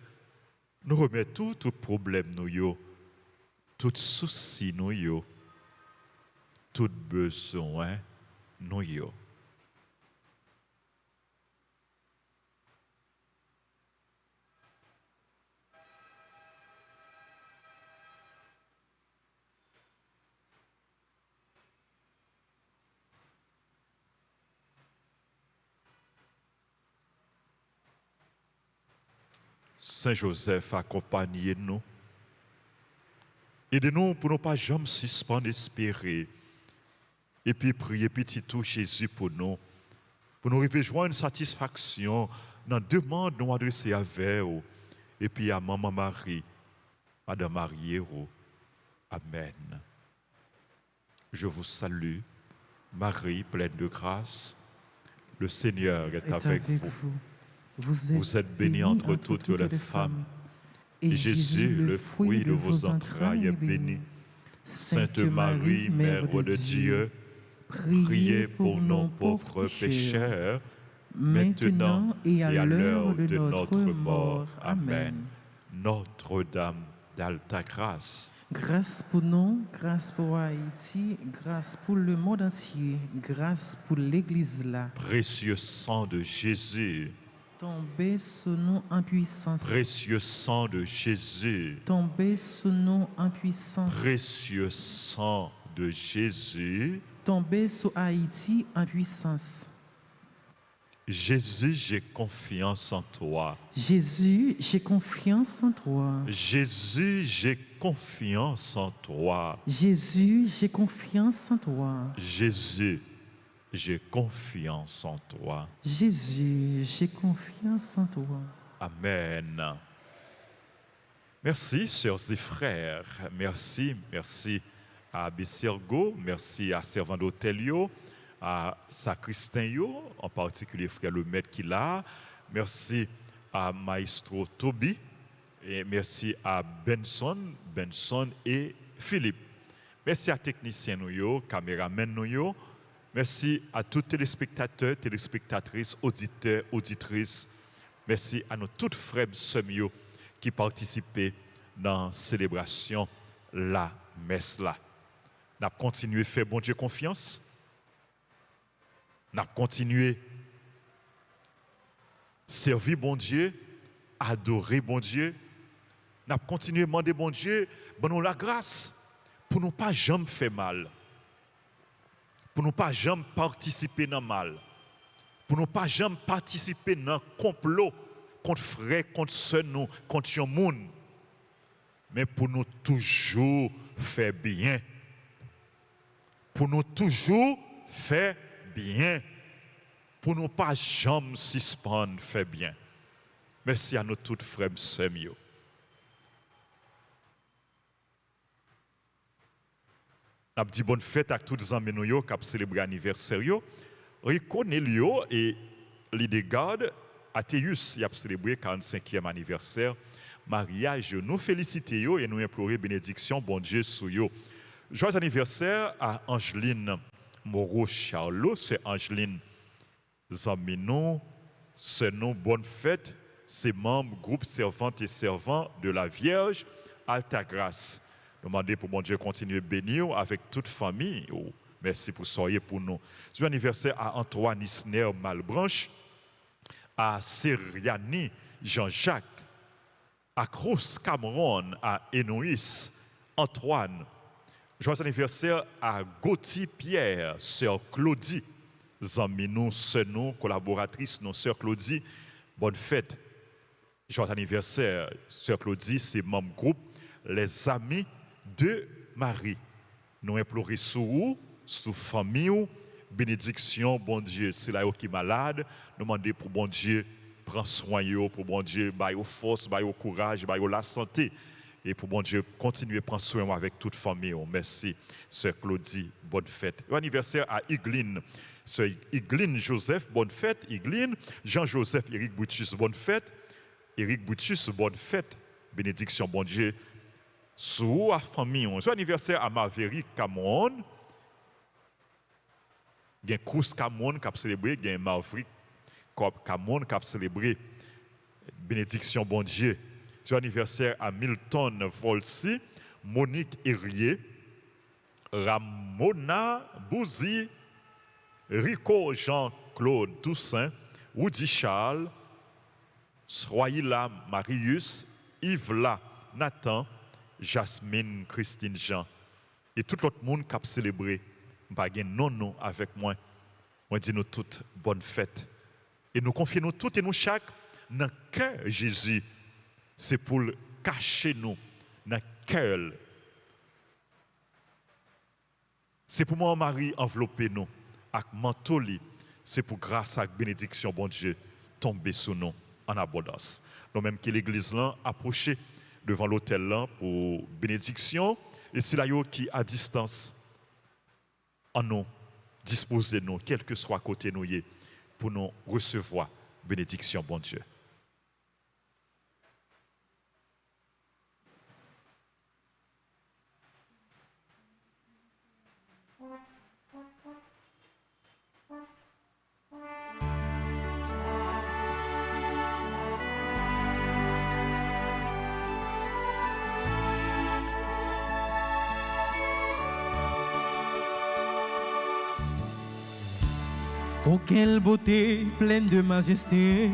nous remettons tout problème, tout souci, tout besoin, nous. Saint Joseph, accompagnez-nous. Aidez-nous pour ne pas jamais suspendre d'espérer. Et puis prier petit tout Jésus pour nous arriver à joindre une satisfaction dans la demande nous adresser avec vous. Et puis à Maman Marie, Madame Marie. Amen. Je vous salue, Marie, pleine de grâce. Le Seigneur est avec vous. Vous êtes bénie entre toutes les femmes, et Jésus, le fruit de vos entrailles, est béni. Sainte Marie, Mère de Dieu, priez pour nos pauvres pécheurs, maintenant et à l'heure de notre mort. Amen. Notre-Dame d'Alta Grâce, grâce pour nous, grâce pour Haïti, grâce pour le monde entier, grâce pour l'Église là. Précieux sang de Jésus, tombez sur nous en puissance. Précieux sang de Jésus, tombez sur nous en puissance. Précieux sang de Jésus, tombez sur Haïti en puissance. Jésus, j'ai confiance en toi. Jésus, j'ai confiance en toi. Jésus, j'ai confiance en toi. Jésus, j'ai confiance en toi. Jésus, j'ai confiance en toi. Jésus, j'ai confiance en toi. Amen. Merci, sœurs et frères. Merci à Bessergo, merci à Servant d'Hôtelio, à Sacristain, en particulier frère le maître qui l'a. Merci à Maestro Toby et merci à Benson et Philippe. Merci à techniciens nous, caméramen nous. Merci à tous les téléspectateurs, téléspectatrices, auditeurs, auditrices. Merci à nos toutes frères sœurs qui participaient dans la célébration la messe là. Nous avons continué à faire bon Dieu confiance. Nous avons continué servir bon Dieu, adorer bon Dieu, n'a continué à demander bon Dieu, bon nous la grâce pour nous pas jamais faire mal, pour nous pas jamais participer dans le mal, pour nous pas jamais participer dans un complot contre frères, contre sœurs, contre les gens, mais pour nous toujours faire bien. Pour nous toujours faire bien. Pour nous pas jamais suspendre faire bien. Merci à nous toutes frères et sœurs. On a dit bonne fête à tous les amis qui ont célébré l'anniversaire. Reconnaissez-le et l'idée Athéus a célébré le 45e anniversaire. Mariage, nous félicitons et nous implorons bénédiction, bon Dieu, sur eux. Joyeux anniversaire à Angeline Moreau-Charlot, c'est Angeline Zaminon, c'est nous, bonne fête, c'est membre groupe servantes et servants de la Vierge Alta Grâce. Nous demandons pour bon Dieu continuer à bénir avec toute famille. Oh, merci pour soyez pour nous. Joyeux anniversaire à Antoine Isner Malbranche, à Seriani Jean-Jacques, à Cruz Cameron, à Enoïs Antoine. Joyeux anniversaire à Gauthier Pierre, sœur Claudie, amis nous, sœur nous, collaboratrice, nos sœur Claudie, bonne fête. Joyeux anniversaire, sœur Claudie, c'est membre groupe Les Amis de Marie. Nous implorons sur vous, sur famille, bénédiction, bon Dieu, c'est là qui est malade, nous demandons pour bon Dieu, prendre soin de pour bon Dieu, bailler force, bailler courage, bailler la santé. Et pour bon Dieu, continuer à prendre soin avec toute famille. Merci, sœur Claudie, bonne fête. Bon anniversaire à Igline, sœur Igline Joseph, bonne fête. Igline, Jean-Joseph, Éric Boutus, bonne fête. Éric Boutus, bonne fête. Bénédiction, bon Dieu. Sous la famille. Bon anniversaire à Maverick Cameron. Il y a Cruz Cameron qui a célébré, il y a Maverick Cameron qui a célébré. Bénédiction, bon Dieu. Joyeux anniversaire à Milton Volsi, Monique Herrier, Ramona Bouzi, Rico Jean-Claude Toussaint, Woody Charles, Sroyla Marius, Yves Nathan, Jasmine Christine Jean. Et tout l'autre monde qui a célébré, je non avec moi. Moi, dis nous toutes bonne fête. Et nous confions nous toutes et nous chaque dans le cœur Jésus. C'est pour cacher nous dans le cœur. C'est pour moi, Marie, envelopper nous avec manteau. C'est pour grâce à la bénédiction, bon Dieu, tomber sur nous en abondance. Nous même que l'église là approché devant l'autel là pour bénédiction. Et c'est là qui à distance en nous, disposez nous, quel que soit côté nous, pour nous recevoir bénédiction, bon Dieu. Oh, quelle beauté pleine de majesté,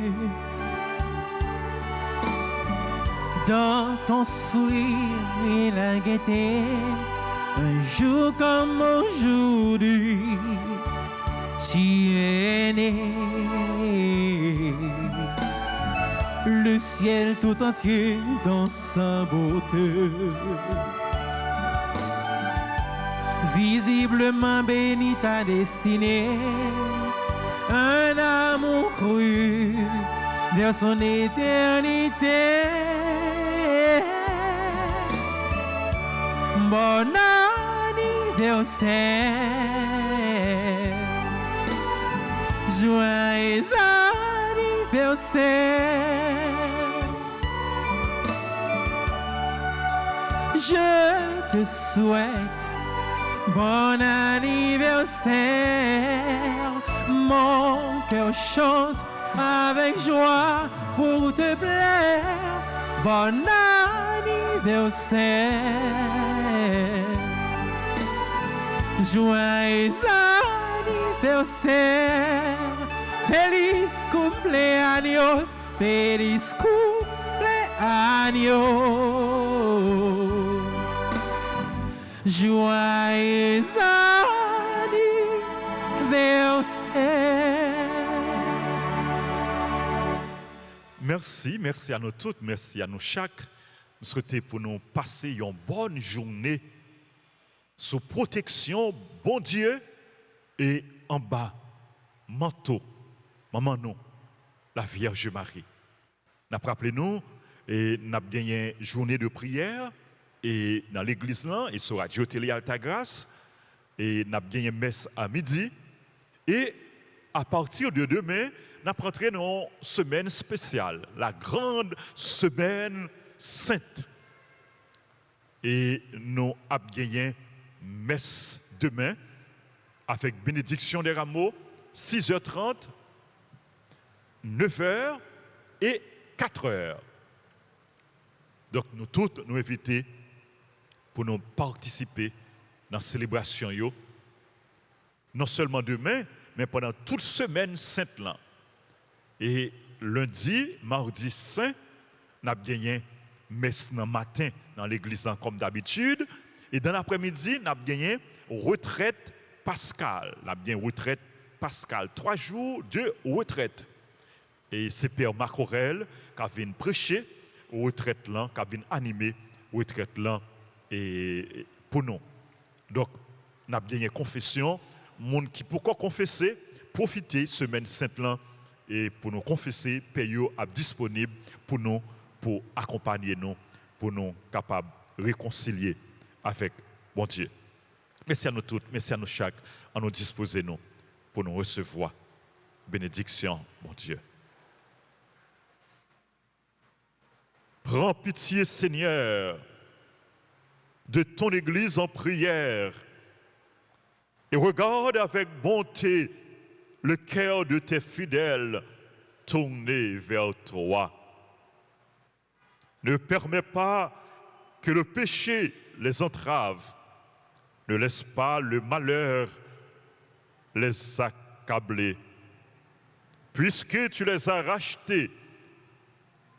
dans ton sourire et la gaieté, un jour comme aujourd'hui, tu es né. Le ciel tout entier dans sa beauté, visiblement béni ta destinée. Un amour cru vers son éternité. Bon anniversaire, joyeux anniversaire. Je te souhaite bon anniversaire. Mon cœur chante avec joie pour te plaire. Bon anniversaire, joyeux anniversaire. Feliz cumpleaños, feliz cumpleaños. Joyeux anniversaire. Merci à nous toutes, merci à nous chaque. Nous souhaitons pour nous passer une bonne journée sous protection, bon Dieu, et en bas, manteau, maman nous, la Vierge Marie. Nous rappelons-nous, et nous avons gagné une journée de prière, et dans l'église là, et sur Radio Télé Altagrace, et nous avons gagné messe à midi, et à partir de demain, nous allons rentrer dans une semaine spéciale, la grande semaine sainte. Et nous avons gagné messe demain avec bénédiction des rameaux, 6h30, 9h et 4h. Donc nous tous nous invitons pour nous participer dans la célébration, non seulement demain, mais pendant toute semaine sainte là. Et lundi, mardi saint, nous avons gagné messe dans le matin dans l'église comme d'habitude. Et dans l'après-midi, nous avons gagné retraite pascale. Nous avons gagné retraite pascale. 3 jours de retraite. Et c'est Père Marc Aurel qui a venu prêcher retraite là, qui a venu animer retraite là et pour nous. Donc, nous avons gagné confession. Monde qui pourquoi confesser, profiter semaine sainte là et pour nous confesser, Père est disponible pour nous, pour accompagner nous, pour nous capables de réconcilier avec bon Dieu. Merci à nous toutes, merci à nous chaque, à nous disposer nous pour nous recevoir. Bénédiction, mon Dieu. Prends pitié, Seigneur, de ton Église en prière et regarde avec bonté le cœur de tes fidèles tournés vers toi. Ne permets pas que le péché les entrave. Ne laisse pas le malheur les accabler. Puisque tu les as rachetés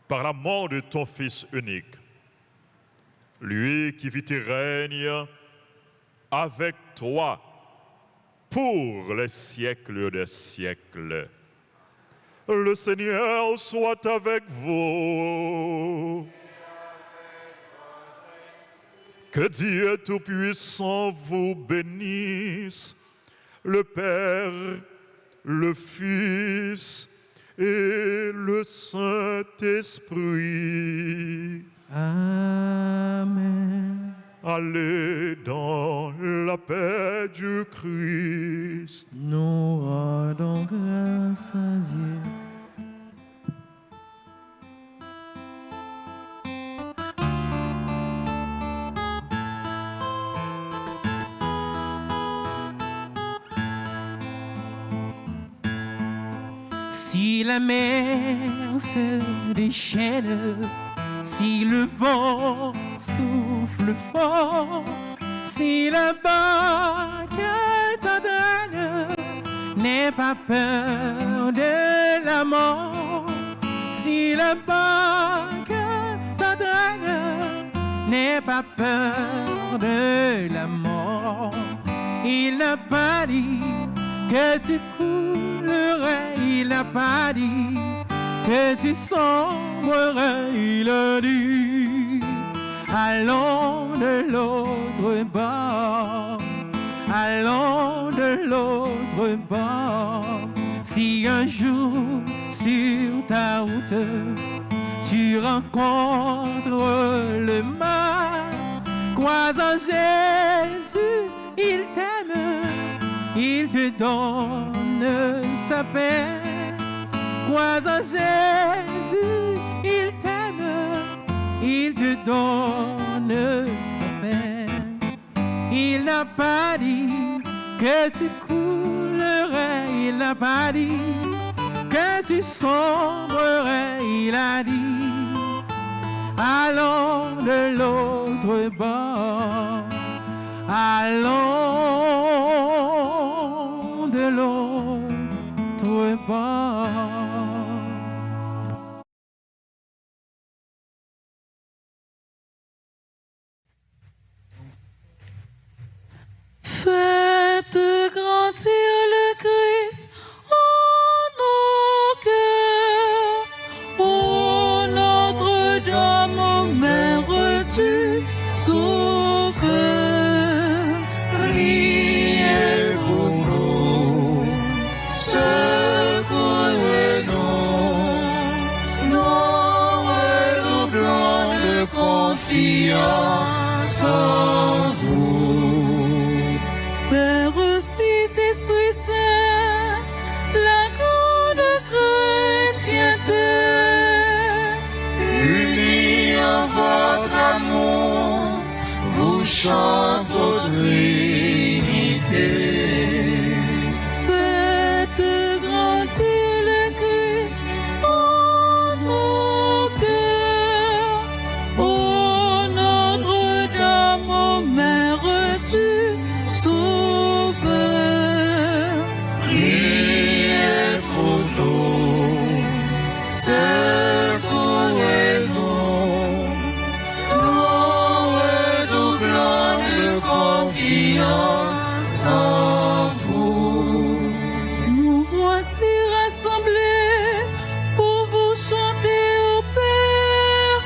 par la mort de ton Fils unique, lui qui vit et règne avec toi pour les siècles des siècles. Le Seigneur soit avec vous. Que Dieu Tout-Puissant vous bénisse, le Père, le Fils et le Saint-Esprit. Amen. Allez dans la paix du Christ. Nous rendons grâce à Dieu. Si la mer se déchaîne, si le vent souffle fort, si la barque t'entraîne, n'aie pas peur de la mort. Si la barque t'entraîne, n'aie pas peur de la mort. Il n'a pas dit que tu coulerais, il n'a pas dit que tu sombrerais, il a dit allons de l'autre bord, allons de l'autre bord. Si un jour sur ta route tu rencontres le mal, crois en Jésus, il t'aime, il te donne sa paix. Crois en Jésus, il t'aime, il te donne sa paix. Il n'a pas dit que tu coulerais, il n'a pas dit que tu sombrerais, il a dit allons de l'autre bord, allons de l'autre bords. Faites grandir le Christ en nos cœurs, ô Notre-Dame, ô Mère du Sauveur. Priez pour nous, secourez-nous, nous redoublons de confiance en vous. Père, Fils, Esprit Saint, la grande chrétienté, Unis en votre amour, vous chante aux Trinité. faites grandir le Christ en nos cœurs, ô Notre-Dame, ô Mère du Sauveur. Priez pour nous, secourez-nous, nous redoublons de confiance en vous. Nous voici rassemblés pour vous chanter au Père.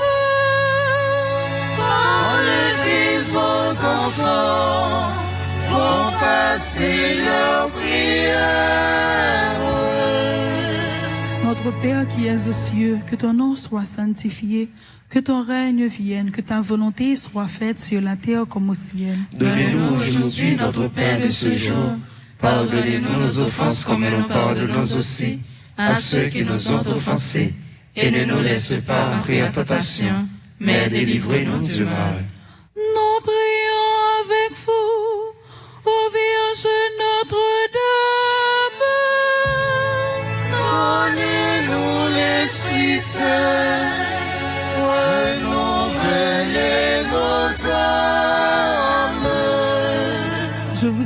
Dans l'église, vos enfants font passer leurs prières. Notre Père qui es aux cieux, que ton nom soit sanctifié, que ton règne vienne, que ta volonté soit faite sur la terre comme au ciel. Donnez-nous aujourd'hui notre pain de ce jour. Pardonnez-nous nos offenses comme nous pardonnons aussi à ceux qui nous ont offensés. Et ne nous laisse pas entrer en tentation, mais délivrez-nous du mal. Nous prions avec vous, ô Vierge Notre-Dame. Donnez-nous l'Esprit Saint, renouvelez nos âmes. Je vous